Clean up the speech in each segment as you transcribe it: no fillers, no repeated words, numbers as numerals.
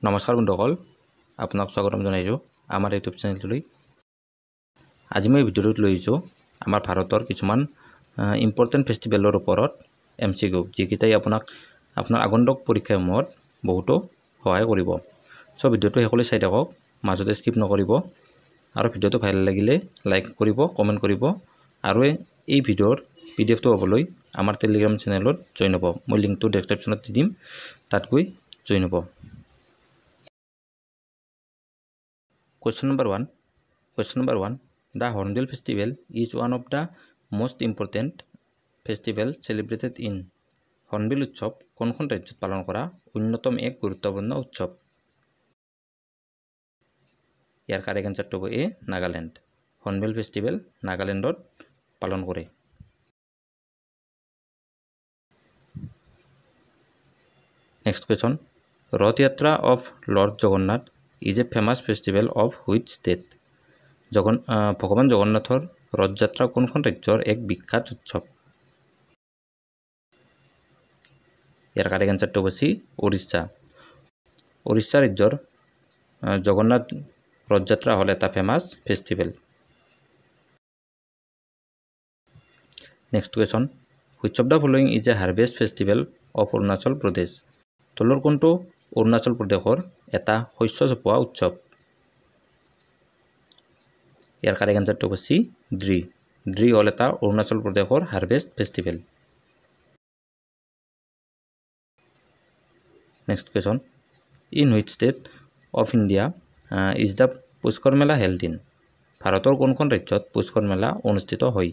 নমস্কাৰ বন্ধুসকল, আপোনাক স্বাগতম জনাইছোঁ আমাৰ ইউটিউব চেনেলটোলৈ। আজি মই ভিডিঅ'টোত লৈ আহিছোঁ আমাৰ ভাৰতৰ কিছুমান ইম্পৰ্টেণ্ট ফেষ্টিভেলৰ ওপৰত MCQ, যিকেইটাই আপোনাৰ আগন্তুক পৰীক্ষাসমূহত বহুতো সহায় কৰিব। চ' ভিডিঅ'টো শেষলৈ চাই থাকক, মাজতে স্কিপ নকৰিব, আৰু ভিডিঅ'টো ভাল লাগিলে লাইক কৰিব, কমেণ্ট কৰিব, আৰু এই ভিডিঅ'ৰ PDF-টো পাবলৈ আমাৰ টেলিগ্ৰাম চেনেলত জইন হ'ব। মই লিংকটো ডেছক্ৰিপশ্যনত দি দিম, তাত গৈ জইন হ'ব। Question number one. The Hornbill Festival is one of the most important festival celebrated in. Hornbill উৎসৱ কোনখন ৰাজ্যত পালন কৰা অন্যতম এক গুৰুত্বপূৰ্ণ উৎসৱ? ইয়াৰ কাৰেক্ট এনসাৰটো হ'ব এ, নাগালেণ্ড। হৰ্ণবিল ফেষ্টিভেল নাগালেণ্ডত পালন কৰে। নেক্সট কুৱেশ্যন, ৰথ যাত্ৰা of lord Jagannath is a famous festival of which state? ভগৱান জগন্নাথৰ ৰথযাত্ৰা কোনখন ৰাজ্যৰ এক বিখ্যাত উৎসৱ? ইয়াৰ কাৰেক্ট এনসাৰটো হ'ব চি, উৰিষ্যা। উৰিষ্যা ৰাজ্যৰ জগন্নাথ ৰথযাত্ৰা হ'ল এটা famous festival. Next question, which of the following is a harvest festival of Arunachal Pradesh? তলৰ কোনটো অৰুণাচল প্ৰদেশৰ এটা শস্য চপোৱা উৎসৱ? ইয়াৰ কাৰেক্ট এনসাৰটো হ'ব চি, ড্ৰি। ড্ৰি হ'ল এটা অৰুণাচল প্ৰদেশৰ harvest festival. Next question, in which state of India is the Pushkar Mela held in? ভাৰতৰ কোনখন ৰাজ্যত পুষ্কৰ মেলা অনুষ্ঠিত হয়?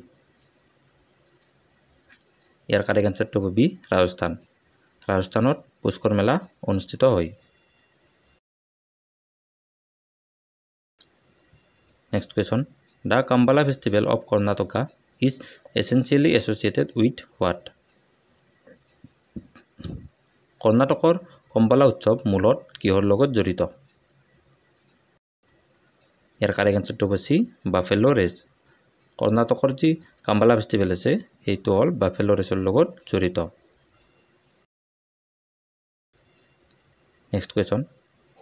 ইয়াৰ কাৰেক্ট এনসাৰটো হ'ব বি, ৰাজস্থান। ৰাজস্থানত পুষ্কৰ মেলা অনুষ্ঠিত হয়। Next question, the Kambala festival of Karnataka is essentially associated with what? কৰ্ণাটকৰ কম্বালা উৎসৱ মূলত কিহৰ লগত জড়িত? ইয়াৰ কাৰেক্ট এনসাৰটো হ'ব চি, বাফেলো ৰেচ। কৰ্ণাটকৰ যি কাম্বালা ফেষ্টিভেল আছে সেইটো হ'ল বাফেলো ৰেচৰ লগত জড়িত। Next question,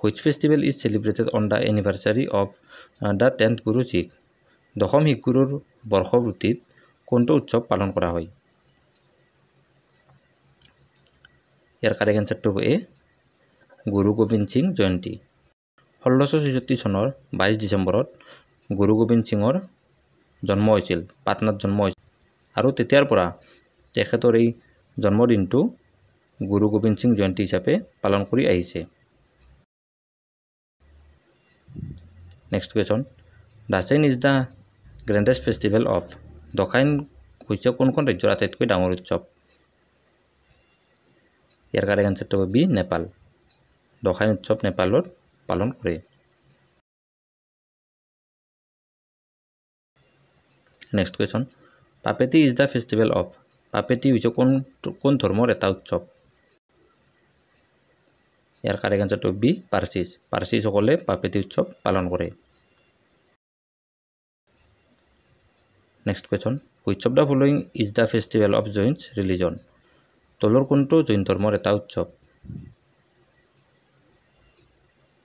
which festival is celebrated on the anniversary of the 10th গুৰু শিখ? দশম শিখ গুৰুৰ বৰ্ষপূৰ্তিত কোনটো উৎসৱ পালন কৰা হয়? ইয়াৰ কাৰেক্ট এনসাৰটো হ'ব এ, গুৰু গোবিন্দ সিং জয়ন্তী। 1666 চনৰ 22 ডিচেম্বৰত গুৰু গোবিন্দ সিঙৰ জন্ম হৈছিল, পাটনাত জন্ম হৈছিল, আৰু তেতিয়াৰ পৰা তেখেতৰ এই জন্মদিনটো গুৰু গোবিন্দ সিং জয়ন্তী হিচাপে পালন কৰি আহিছে। Next question, Dashain is the grandest festival of? Dashain হৈছে কোনখন ৰাজ্যৰ আটাইতকৈ ডাঙৰ উৎসৱ? ইয়াৰ কাৰেক্ট এনসাৰটো হ'ব বি, নেপাল। দশাইন উৎসৱ নেপালত পালন কৰে। Next question, Papeti is the festival of? Papeti হৈছে কোন ধৰ্মৰ এটা উৎসৱ? ইয়াৰ কাৰেক্ট এনসাৰটো বি, পাৰ্চিছ। পাৰ্চিছসকলে পাপেটি উৎসৱ পালন কৰে। Next question, which of the following is the festival of Jains religion? তলৰ কোনটো জৈন ধৰ্মৰ এটা উৎসৱ?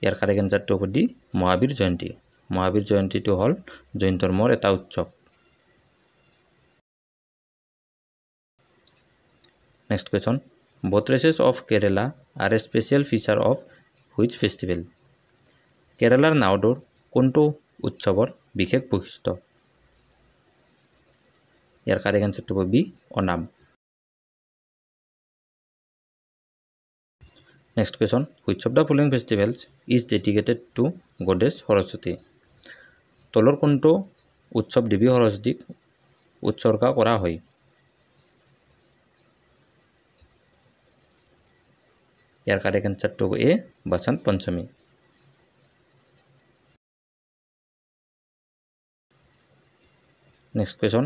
ইয়াৰ কাৰেক্ট এনসাৰটো হ'ব ডি, মহাবীৰ জয়ন্তী। মহাবীৰ জয়ন্তীটো হ'ল জৈন ধৰ্মৰ এটা উৎসৱ। Next question, boat races of Kerala are a special feature of which festival? কেৰালাৰ নাও দৌৰ কোনটো উৎসৱৰ বিশেষ বৈশিষ্ট্য? ইয়াৰ কাৰেক্ট এনসাৰটো হ'ব B, Onam. Next question, which of the following festivals is dedicated to goddess Saraswati? তলৰ কোনটো উৎসৱ দেৱী সৰস্বতীক উৎসৰ্গা কৰা হয়? ইয়াৰ কাৰেক্ট এনসাৰটো হ'ব A, Basant Panchami. Next question,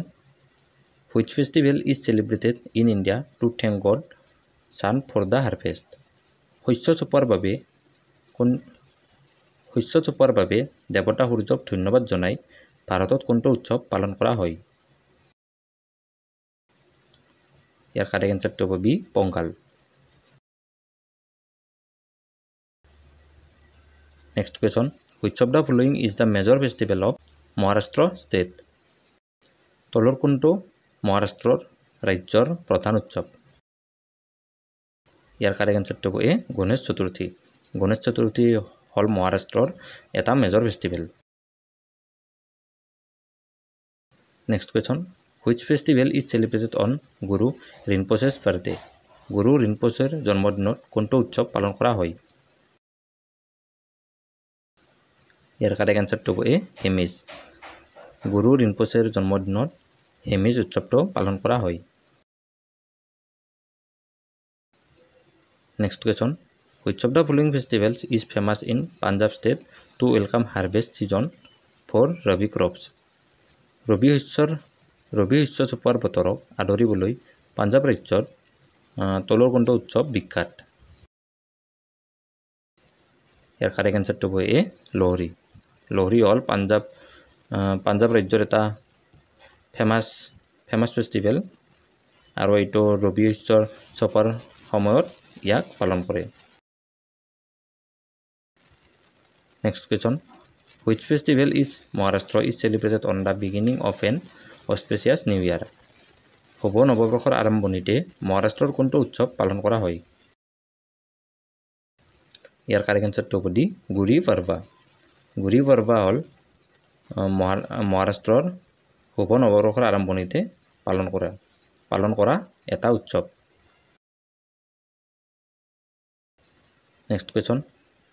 which festival is celebrated in India to thank God sun for the harvest? শস্য চপোৱাৰ বাবে দেৱতা সূৰ্যক ধন্যবাদ জনাই ভাৰতত কোনটো উৎসৱ পালন কৰা হয়? ইয়াৰ কাৰেক্ট এনসাৰটো হ'ব B, Pongal. Next question, which of the following is the major festival of Maharashtra state? তলৰ কোনটো মহাৰাষ্ট্ৰৰ ৰাজ্যৰ প্ৰধান উৎসৱ? ইয়াৰ কাৰেক্ট এনচাৰটো হ'ব এ গণেশ চতুৰ্থী। গণেশ চতুৰ্থী হ'ল মহাৰাষ্ট্ৰৰ এটা major festival. Next question, which festival is celebrated on Guru ৰিনপোচেছ birthday? গুৰু ৰিনপোচেৰ জন্মদিনত কোনটো উৎসৱ পালন কৰা হয়? ইয়াৰ কাৰেক্ট এনচাৰটো হ'ব এ হেমিজ। গুৰু ৰিনপোচেৰ জন্মদিনত হেমিজ উৎসৱটো পালন কৰা হয়। Next question, which of the following festivals is famous in Punjab state to welcome harvest season for Rabi crops? ৰবি শস্য চপোৱাৰ বতৰক আদৰিবলৈ পাঞ্জাৱ ৰাজ্যৰ তলৰ কোনটো উৎসৱ বিখ্যাত? ইয়াৰ কাৰেক্ট এনচাৰটো হ'ব এ লোহৰী। লোহৰী হ'ল পাঞ্জাৱ ৰাজ্যৰ এটা ফেমাছ ফেষ্টিভেল আৰু এইটো ৰবি শস্য চপোৱাৰ সময়ত ইয়াক পালন কৰে। Next question, which festival is Maharashtra is celebrated on the beginning of an auspicious new year? শুভ নৱবৰ্ষৰ আৰম্ভণিতে মহাৰাষ্ট্ৰৰ কোনটো উৎসৱ পালন কৰা হয়? ইয়াৰ কাৰেক্ট এনচাৰটো হ'ব ডি গুড়ি পড়ৱা। গুড়ি পড়ৱা হ'ল মহাৰাষ্ট্ৰৰ শুভ নৱবৰ্ষৰ আৰম্ভণিতে পালন কৰা এটা উৎসৱ। Next question,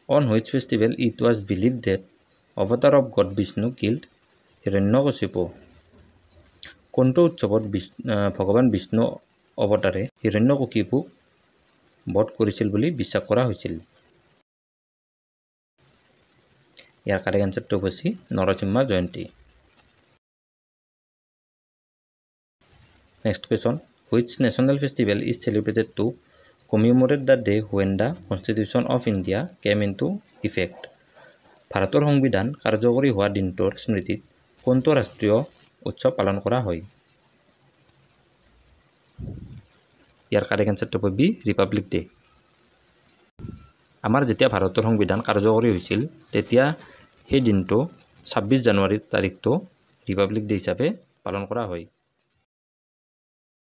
on which festival it was believed that avatar of God Vishnu killed Hiranyakashipu? কোনটো উৎসৱত ভগৱান বিষ্ণু অৱতাৰে হিৰণ্যকশিপুক বধ কৰিছিল বুলি বিশ্বাস কৰা হৈছিল? ইয়াৰ কাৰেক্ট এনচাৰটো হ'ব C Narasimha Jayanti. Next question, which national festival is celebrated to commemorate the day when the constitution of India came into effect? ভাৰতৰ সংবিধান কাৰ্যকৰী হোৱা দিনটোৰ স্মৃতিত কোনটো ৰাষ্ট্ৰীয় উৎসৱ পালন কৰা হয়? ইয়াৰ কাৰেক্ট এনচাৰটো হ'ব বি ৰিপাব্লিক ডে। আমাৰ যেতিয়া ভাৰতৰ সংবিধান কাৰ্যকৰী হৈছিল তেতিয়া সেই দিনটো 26 জানুৱাৰী তাৰিখটো ৰিপাব্লিক ডে হিচাপে পালন কৰা হয়।